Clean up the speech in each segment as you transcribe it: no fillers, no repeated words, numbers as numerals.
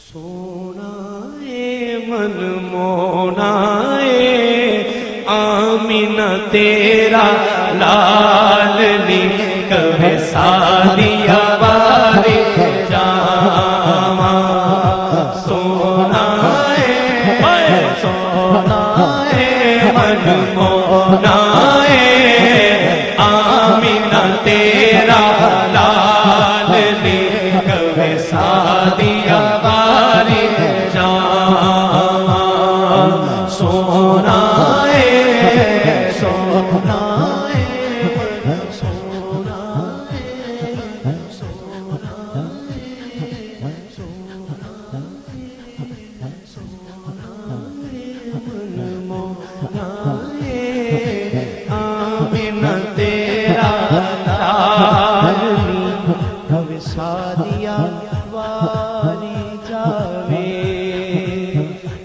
سونا من مونا آمینہ تیرا لال لی کبھی سادیا باری جاما سونا من مونا آمینہ تیرا لال لی کبھی سادیا باری جاما سونا سونا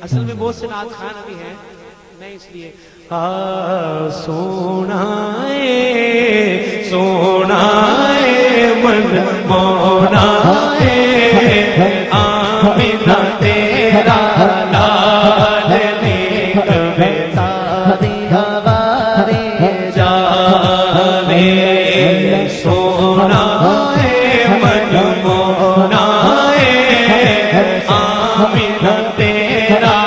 اصل میں بہت سے نعت خان بھی ہیں، میں اس لیے سونا سونا من مونا آمینہ تیرا لال لی کبھی سادیا باری جاوے سونا من مونا آمینہ تیرا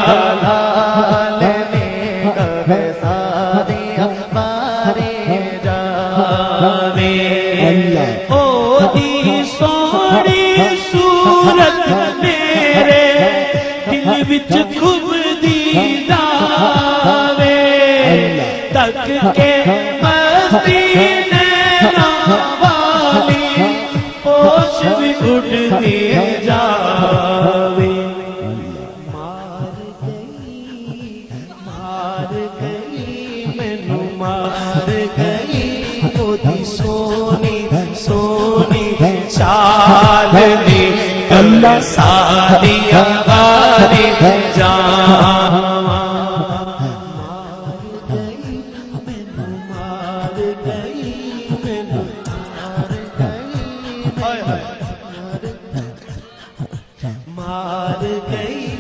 لال لی کبھی سادیا باری جاوے او دی سونی صورت میرے دل وچ خوب دی جاوے تک کے مستی نینا والی ہوش بھی اٹھتی جاوے مار گئی مینو مار گئی وہ دی سونی سونی چال لی کبھی سادیا باری جاما مار گئی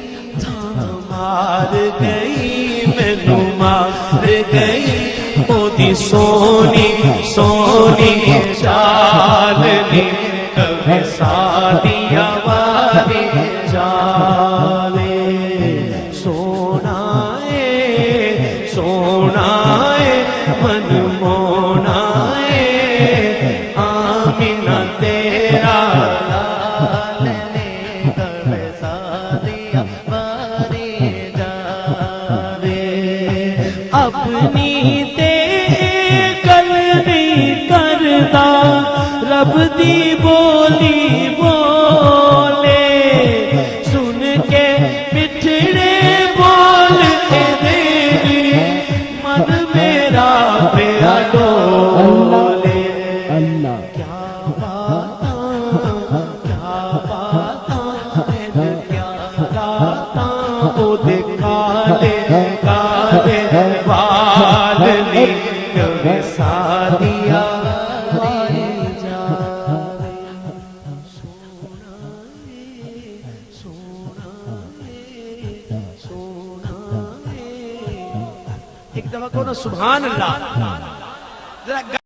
مار گئی مینو مار گئی وہ دی سونی سونی چال لی کبھی سادیا باری جاوے سونا سونا من مونا آمینہ تیرا لال لی کبھی سادیا باری جاوے اپنی تے گل نہیں کردا رب دی بولی بولے سن کے مٹھڑے بول کے دیوی من میرا پیا ڈولے کیا باتاں کیا راتاں او دے کالے کالے وال لی کبھی سادیا باری جاوے ایک دفعہ کہو نا سبحان اللہ ذرا